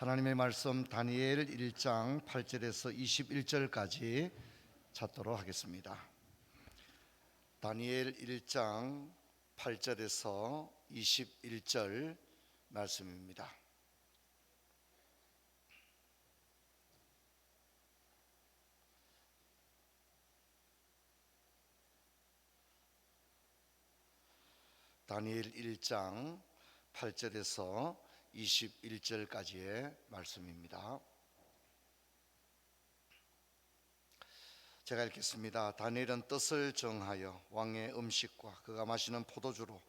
하나님의 말씀 다니엘 1장 8절에서 21절까지 찾도록 하겠습니다. 다니엘 1장 8절에서 21절 말씀입니다. 다니엘 1장 8절에서 21절까지의 말씀입니다. 제가 읽겠습니다. 다니엘은 뜻을 정하여 왕의 음식과 그가 마시는 포도주로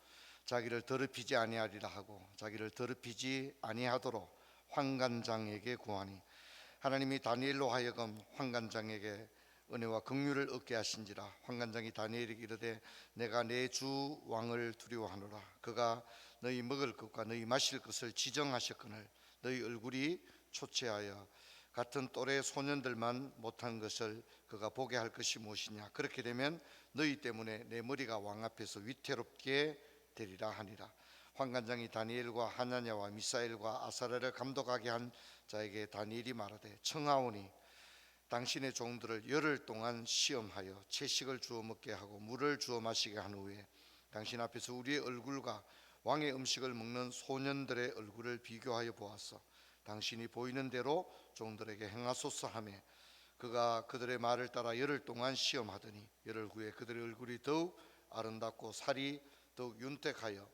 자기를 더럽히지 아니하리라 하고 자기를 더럽히지 아니하도록 환관장에게 구하니 하나님이 다니엘로 하여금 환관장에게 은혜와 긍휼을 얻게 하신지라. 환관장이 다니엘에게 이르되 내가 내 주 왕을 두려워하노라. 그가 너희 먹을 것과 너희 마실 것을 지정하셨거늘 너희 얼굴이 초췌하여 같은 또래 소년들만 못한 것을 그가 보게 할 것이 무엇이냐. 그렇게 되면 너희 때문에 내 머리가 왕 앞에서 위태롭게 되리라 하니라. 환관장이 다니엘과 하나냐와 미사엘과 아사랴를 감독하게 한 자에게 다니엘이 말하되 청하오니 당신의 종들을 열흘 동안 시험하여 채식을 주어 먹게 하고 물을 주어 마시게 한 후에 당신 앞에서 우리의 얼굴과 왕의 음식을 먹는 소년들의 얼굴을 비교하여 보았어. 당신이 보이는 대로 종들에게 행하소서 하며 그가 그들의 말을 따라 열흘 동안 시험하더니 열흘 후에 그들의 얼굴이 더욱 아름답고 살이 더욱 윤택하여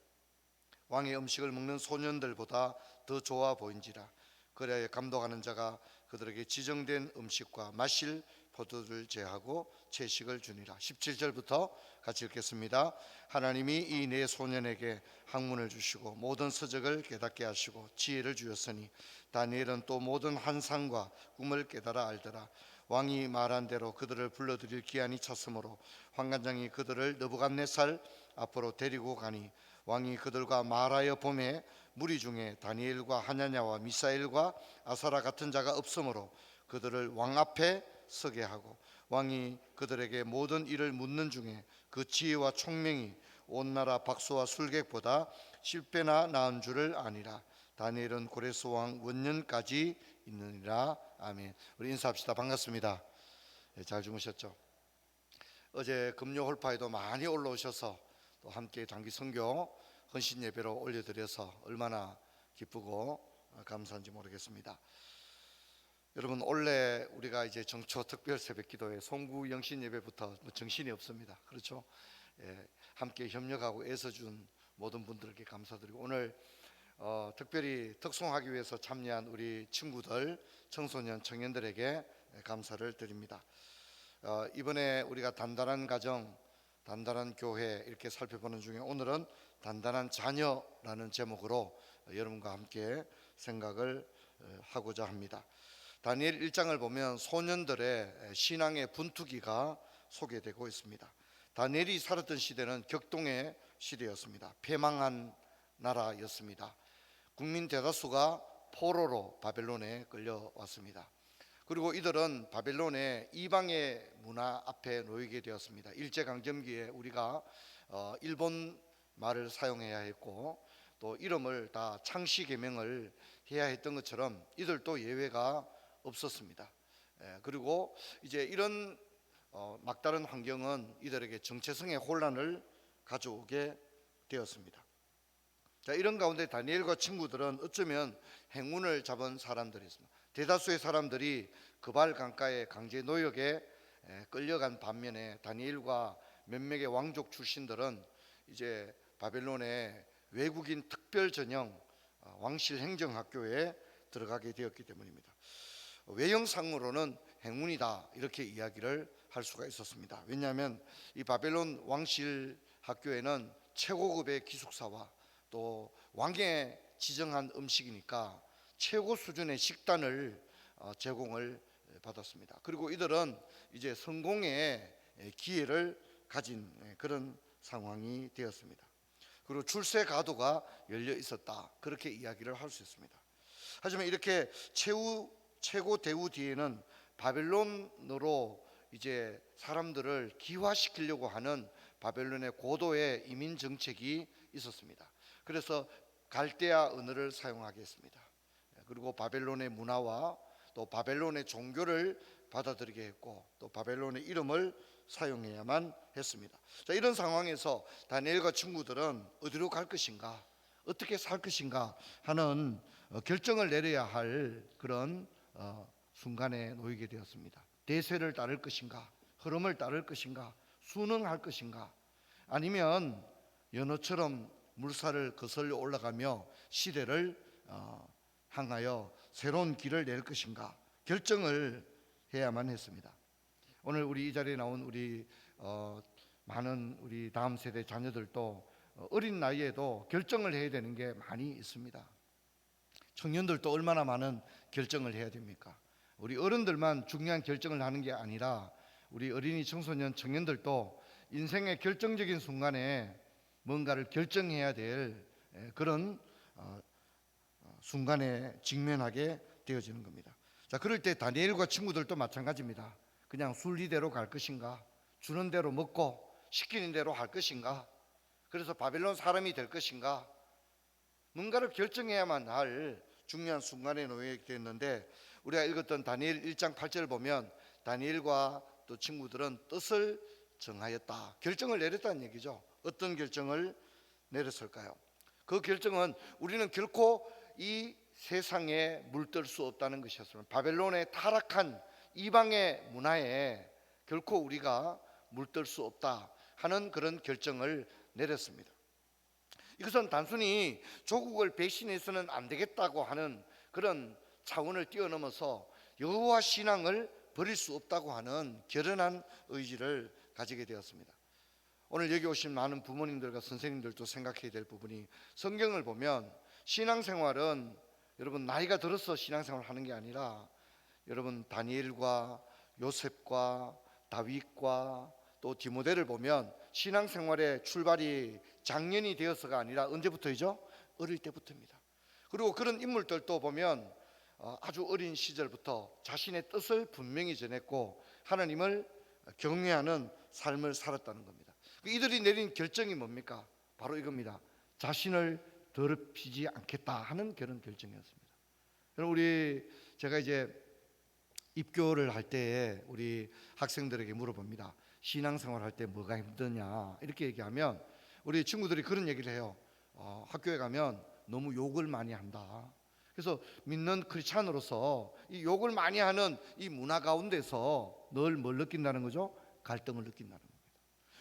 왕의 음식을 먹는 소년들보다 더 좋아 보인지라. 그래야 감독하는 자가 그들에게 지정된 음식과 마실 포도를 제하고 채식을 주니라. 17절부터 같이 읽겠습니다. 하나님이 이 네 소년에게 학문을 주시고 모든 서적을 깨닫게 하시고 지혜를 주셨으니 다니엘은 또 모든 환상과 꿈을 깨달아 알더라. 왕이 말한 대로 그들을 불러들일 기한이 찼으므로 환관장이 그들을 느부갓네살 앞으로 데리고 가니 왕이 그들과 말하여 보매 무리 중에 다니엘과 하냐냐와 미사엘과 아사랴 같은 자가 없으므로 그들을 왕 앞에 서게 하고 왕이 그들에게 모든 일을 묻는 중에 그 지혜와 총명이 온 나라 박수와 술객보다 10배나 나은 줄을 아니라. 다니엘은 고레스 왕 원년까지 있느니라. 아멘. 우리 인사합시다. 반갑습니다. 잘 주무셨죠? 어제 금요 홀파에도 많이 올라오셔서 또 함께 단기 선교 헌신 예배로 올려드려서 얼마나 기쁘고 감사한지 모르겠습니다. 여러분, 원래 우리가 이제 정초 특별 새벽 기도회 송구 영신 예배부터 정신이 없습니다. 그렇죠? 함께 협력하고 애써준 모든 분들께 감사드리고 오늘 특별히 특송하기 위해서 참여한 우리 친구들, 청소년, 청년들에게 감사를 드립니다. 이번에 우리가 단단한 가정, 단단한 교회 이렇게 살펴보는 중에 오늘은 단단한 자녀라는 제목으로 여러분과 함께 생각을 하고자 합니다. 다니엘 1장을 보면 소년들의 신앙의 분투기가 소개되고 있습니다. 다니엘이 살았던 시대는 격동의 시대였습니다. 패망한 나라였습니다. 국민 대다수가 포로로 바벨론에 끌려왔습니다. 그리고 이들은 바벨론의 이방의 문화 앞에 놓이게 되었습니다. 일제강점기에 우리가 일본 말을 사용해야 했고 또 이름을 다 창씨 개명을 해야 했던 것처럼 이들도 예외가 없었습니다. 그리고 이제 이런 막다른 환경은 이들에게 정체성의 혼란을 가져오게 되었습니다. 자, 이런 가운데 다니엘과 친구들은 어쩌면 행운을 잡은 사람들이었습니다. 대다수의 사람들이 그발 강가의 강제 노역에 끌려간 반면에 다니엘과 몇몇의 왕족 출신들은 이제 바벨론의 외국인 특별 전형 왕실 행정학교에 들어가게 되었기 때문입니다. 외형상으로는 행운이다 이렇게 이야기를 할 수가 있었습니다. 왜냐하면 이 바벨론 왕실 학교에는 최고급의 기숙사와 또 왕의 지정한 음식이니까 최고 수준의 식단을 제공을 받았습니다. 그리고 이들은 이제 성공의 기회를 가진 그런 상황이 되었습니다. 그리고 출세 가도가 열려 있었다 그렇게 이야기를 할 수 있습니다. 하지만 이렇게 최고 대우 뒤에는 바벨론으로 이제 사람들을 기화시키려고 하는 바벨론의 고도의 이민 정책이 있었습니다. 그래서 갈대아 언어를 사용하게 했습니다. 그리고 바벨론의 문화와 또 바벨론의 종교를 받아들이게 했고 또 바벨론의 이름을 사용해야만 했습니다. 자, 이런 상황에서 다니엘과 친구들은 어디로 갈 것인가, 어떻게 살 것인가 하는 결정을 내려야 할 그런 순간에 놓이게 되었습니다. 대세를 따를 것인가, 흐름을 따를 것인가, 순응할 것인가, 아니면 연어처럼 물살을 거슬러 올라가며 시대를 향하여 새로운 길을 낼 것인가 결정을 해야만 했습니다. 오늘 우리 이 자리에 나온 우리 많은 우리 다음 세대 자녀들도 어린 나이에도 결정을 해야 되는 게 많이 있습니다. 청년들도 얼마나 많은 결정을 해야 됩니까? 우리 어른들만 중요한 결정을 하는 게 아니라 우리 어린이, 청소년, 청년들도 인생의 결정적인 순간에 뭔가를 결정해야 될 그런 순간에 직면하게 되어지는 겁니다. 자, 그럴 때 다니엘과 친구들도 마찬가지입니다. 그냥 순리대로 갈 것인가, 주는 대로 먹고 시키는 대로 할 것인가, 그래서 바벨론 사람이 될 것인가, 뭔가를 결정해야만 할 중요한 순간에 놓이게 됐는데, 우리가 읽었던 다니엘 1장 8절을 보면 다니엘과 또 친구들은 뜻을 정하였다, 결정을 내렸다는 얘기죠. 어떤 결정을 내렸을까요? 그 결정은 우리는 결코 이 세상에 물들 수 없다는 것이었습니다. 바벨론의 타락한 이방의 문화에 결코 우리가 물들 수 없다 하는 그런 결정을 내렸습니다. 이것은 단순히 조국을 배신해서는 안 되겠다고 하는 그런 차원을 뛰어넘어서 여호와 신앙을 버릴 수 없다고 하는 결연한 의지를 가지게 되었습니다. 오늘 여기 오신 많은 부모님들과 선생님들도 생각해야 될 부분이, 성경을 보면 신앙생활은 여러분 나이가 들어서 신앙생활을 하는 게 아니라 여러분 다니엘과 요셉과 다윗과 또 디모데를 보면 신앙생활의 출발이 장년이 되어서가 아니라 언제부터이죠? 어릴 때부터입니다. 그리고 그런 인물들도 보면 아주 어린 시절부터 자신의 뜻을 분명히 전했고 하나님을 경외하는 삶을 살았다는 겁니다. 이들이 내린 결정이 뭡니까? 바로 이겁니다. 자신을 더럽히지 않겠다 하는 그런 결정이었습니다. 여러분, 제가 이제 입교를 할 때에 우리 학생들에게 물어봅니다. 신앙생활 할 때 뭐가 힘드냐 이렇게 얘기하면 우리 친구들이 그런 얘기를 해요. 학교에 가면 너무 욕을 많이 한다. 그래서 믿는 크리스찬으로서 이 욕을 많이 하는 이 문화 가운데서 늘 뭘 느낀다는 거죠? 갈등을 느낀다는 겁니다.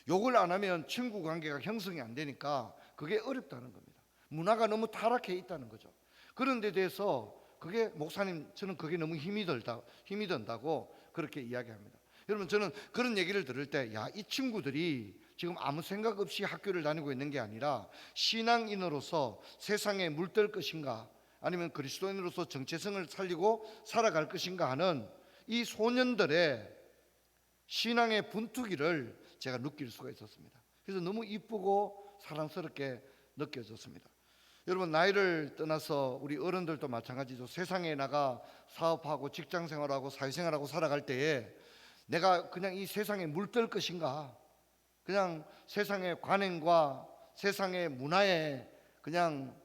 욕을 안 하면 친구 관계가 형성이 안 되니까 그게 어렵다는 겁니다. 문화가 너무 타락해 있다는 거죠. 그런 데 대해서 그게 목사님, 저는 그게 너무 힘이 든다고 그렇게 이야기합니다. 여러분, 저는 그런 얘기를 들을 때 이 친구들이 지금 아무 생각 없이 학교를 다니고 있는 게 아니라 신앙인으로서 세상에 물들 것인가 아니면 그리스도인으로서 정체성을 살리고 살아갈 것인가 하는 이 소년들의 신앙의 분투기를 제가 느낄 수가 있었습니다. 그래서 너무 이쁘고 사랑스럽게 느껴졌습니다. 여러분, 나이를 떠나서 우리 어른들도 마찬가지죠. 세상에 나가 사업하고 직장생활하고 사회생활하고 살아갈 때에 내가 그냥 이 세상에 물들 것인가, 그냥 세상의 관행과 세상의 문화에 그냥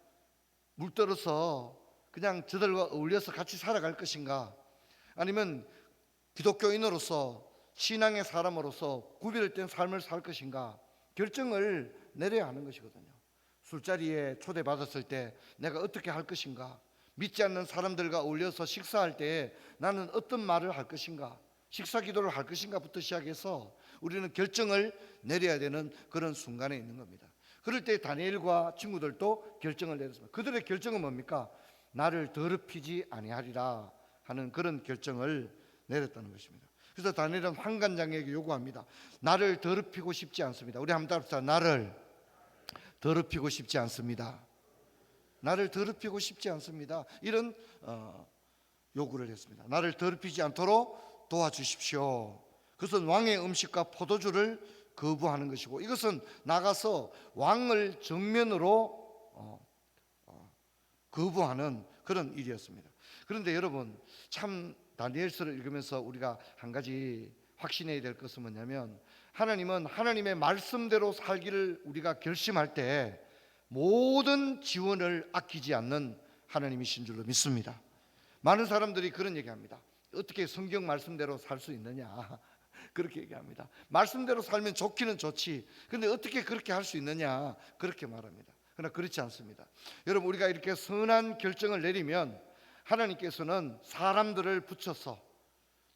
물들어서 그냥 저들과 어울려서 같이 살아갈 것인가, 아니면 기독교인으로서 신앙의 사람으로서 구별된 삶을 살 것인가 결정을 내려야 하는 것이거든요. 술자리에 초대받았을 때 내가 어떻게 할 것인가, 믿지 않는 사람들과 어울려서 식사할 때 나는 어떤 말을 할 것인가, 식사 기도를 할 것인가부터 시작해서 우리는 결정을 내려야 되는 그런 순간에 있는 겁니다. 그럴 때 다니엘과 친구들도 결정을 내렸습니다. 그들의 결정은 뭡니까? 나를 더럽히지 아니하리라 하는 그런 결정을 내렸다는 것입니다. 그래서 다니엘은 환관장에게 요구합니다. 나를 더럽히고 싶지 않습니다. 우리 한번 따라합시다. 나를 더럽히고 싶지 않습니다. 나를 더럽히고 싶지 않습니다. 이런 요구를 했습니다. 나를 더럽히지 않도록 도와주십시오. 그것은 왕의 음식과 포도주를 거부하는 것이고, 이것은 나가서 왕을 정면으로 거부하는 그런 일이었습니다. 그런데 여러분, 참 다니엘서를 읽으면서 우리가 한 가지 확신해야 될 것은 뭐냐면, 하나님은 하나님의 말씀대로 살기를 우리가 결심할 때 모든 지원을 아끼지 않는 하나님이신 줄로 믿습니다. 많은 사람들이 그런 얘기합니다. 어떻게 성경 말씀대로 살 수 있느냐 그렇게 얘기합니다. 말씀대로 살면 좋기는 좋지, 근데 어떻게 그렇게 할 수 있느냐 그렇게 말합니다. 그러나 그렇지 않습니다. 여러분, 우리가 이렇게 선한 결정을 내리면 하나님께서는 사람들을 붙여서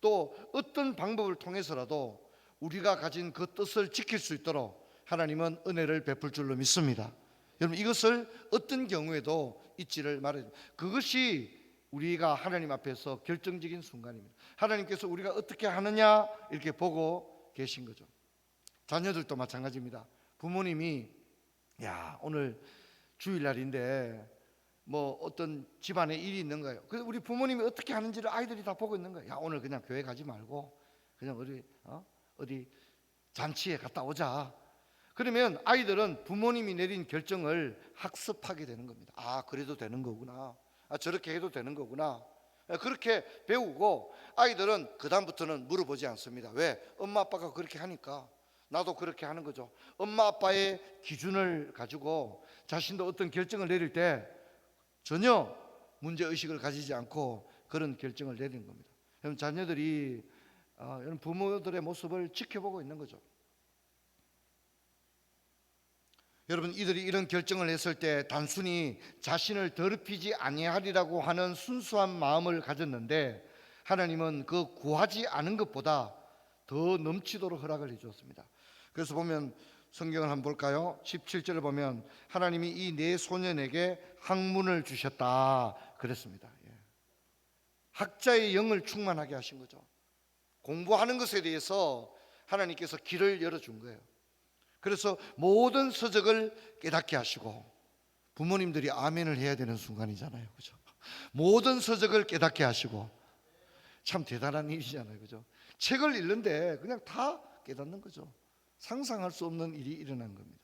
또 어떤 방법을 통해서라도 우리가 가진 그 뜻을 지킬 수 있도록 하나님은 은혜를 베풀 줄로 믿습니다. 여러분, 이것을 어떤 경우에도 잊지를 말아야 됩니다. 그것이 우리가 하나님 앞에서 결정적인 순간입니다. 하나님께서 우리가 어떻게 하느냐 이렇게 보고 계신 거죠. 자녀들도 마찬가지입니다. 부모님이 야, 오늘 주일날인데 뭐 어떤 집안에 일이 있는 거예요. 그래서 우리 부모님이 어떻게 하는지를 아이들이 다 보고 있는 거예요. 야, 오늘 그냥 교회 가지 말고 그냥 어디 잔치에 갔다 오자. 그러면 아이들은 부모님이 내린 결정을 학습하게 되는 겁니다. 아, 그래도 되는 거구나. 아, 저렇게 해도 되는 거구나. 그렇게 배우고 아이들은 그 다음부터는 물어보지 않습니다. 왜? 엄마 아빠가 그렇게 하니까 나도 그렇게 하는 거죠. 엄마 아빠의 기준을 가지고 자신도 어떤 결정을 내릴 때 전혀 문제의식을 가지지 않고 그런 결정을 내리는 겁니다. 여러분, 자녀들이 여러분 부모들의 모습을 지켜보고 있는 거죠. 여러분, 이들이 이런 결정을 했을 때 단순히 자신을 더럽히지 아니하리라고 하는 순수한 마음을 가졌는데 하나님은 그 구하지 않은 것보다 더 넘치도록 허락을 해주었습니다. 그래서 보면 성경을 한번 볼까요? 17절을 보면 하나님이 이 네 소년에게 학문을 주셨다 그랬습니다. 학자의 영을 충만하게 하신 거죠. 공부하는 것에 대해서 하나님께서 길을 열어준 거예요. 그래서 모든 서적을 깨닫게 하시고, 부모님들이 아멘을 해야 되는 순간이잖아요, 그죠? 모든 서적을 깨닫게 하시고, 참 대단한 일이잖아요, 그죠? 책을 읽는데 그냥 다 깨닫는 거죠. 상상할 수 없는 일이 일어난 겁니다.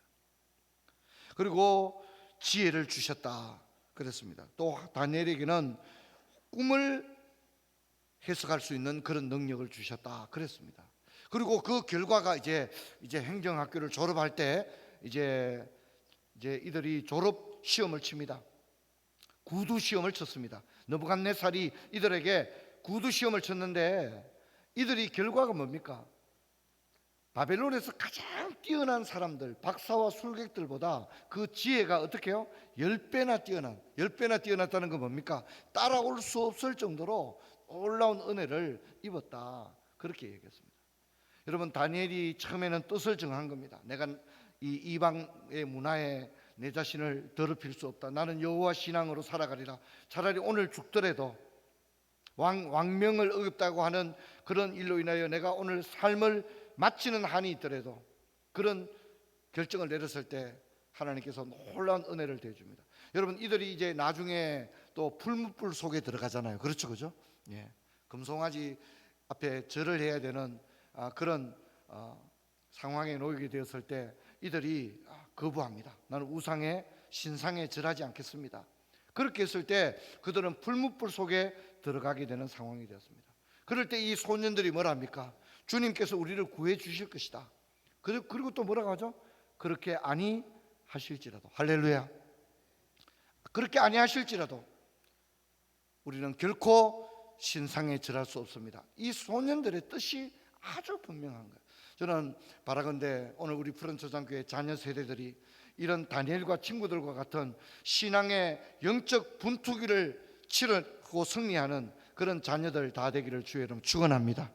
그리고 지혜를 주셨다 그랬습니다. 또 다니엘에게는 꿈을 해석할 수 있는 그런 능력을 주셨다 그랬습니다. 그리고 그 결과가 이제 행정학교를 졸업할 때 이제 이들이 졸업 시험을 칩니다. 구두 시험을 쳤습니다. 느부갓네살이 이들에게 구두 시험을 쳤는데 이들이 결과가 뭡니까? 바벨론에서 가장 뛰어난 사람들, 박사와 술객들보다 그 지혜가 어떻게 해요? 10배나 뛰어났다는 건 뭡니까? 따라올 수 없을 정도로 놀라운 은혜를 입었다 그렇게 얘기했습니다. 여러분, 다니엘이 처음에는 뜻을 정한 겁니다. 내가 이 이방의 문화에 내 자신을 더럽힐 수 없다. 나는 여호와 신앙으로 살아가리라. 차라리 오늘 죽더라도 왕명을 어겼다고 하는 그런 일로 인하여 내가 오늘 삶을 마치는 한이 있더라도, 그런 결정을 내렸을 때 하나님께서 놀라운 은혜를 대줍니다. 여러분, 이들이 이제 나중에 또 풀무불 속에 들어가잖아요. 그렇죠, 그죠? 금송아지 앞에 절을 해야 되는 그런 상황에 놓이게 되었을 때 이들이 거부합니다. 나는 우상에 신상에 절하지 않겠습니다. 그렇게 했을 때 그들은 풀무불 속에 들어가게 되는 상황이 되었습니다. 그럴 때 이 소년들이 뭐라 합니까? 주님께서 우리를 구해 주실 것이다. 그리고 또 뭐라고 하죠? 그렇게 아니하실지라도, 할렐루야, 그렇게 아니하실지라도 우리는 결코 신상에 절할 수 없습니다. 이 소년들의 뜻이 아주 분명한 거예요. 저는 바라건대 오늘 우리 푸른초장교회 자녀 세대들이 이런 다니엘과 친구들과 같은 신앙의 영적 분투기를 치르고 승리하는 그런 자녀들 다 되기를 주의 이름 축원합니다.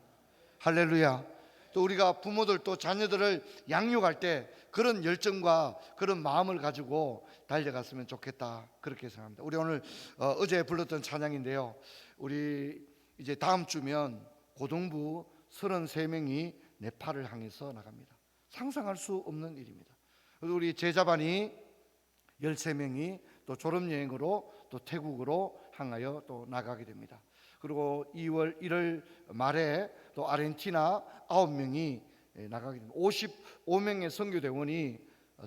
할렐루야. 또 우리가 부모들도 자녀들을 양육할 때 그런 열정과 그런 마음을 가지고 달려갔으면 좋겠다 그렇게 생각합니다. 우리 오늘 어제 불렀던 찬양인데요, 우리 이제 다음 주면 고등부 33명이 네팔을 향해서 나갑니다. 상상할 수 없는 일입니다. 우리 제자반이 13명이 또 졸업여행으로 또 태국으로 향하여 또 나가게 됩니다. 그리고 2월 1월 말에 또 아르헨티나 9명이 나가게 됩니다. 55명의 선교대원이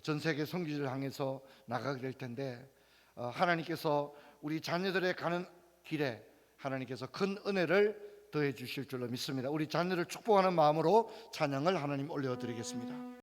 전 세계 선교지를 향해서 나가게 될 텐데, 하나님께서 우리 자녀들의 가는 길에 하나님께서 큰 은혜를 더해 주실 줄로 믿습니다. 우리 자녀를 축복하는 마음으로 찬양을 하나님 올려드리겠습니다.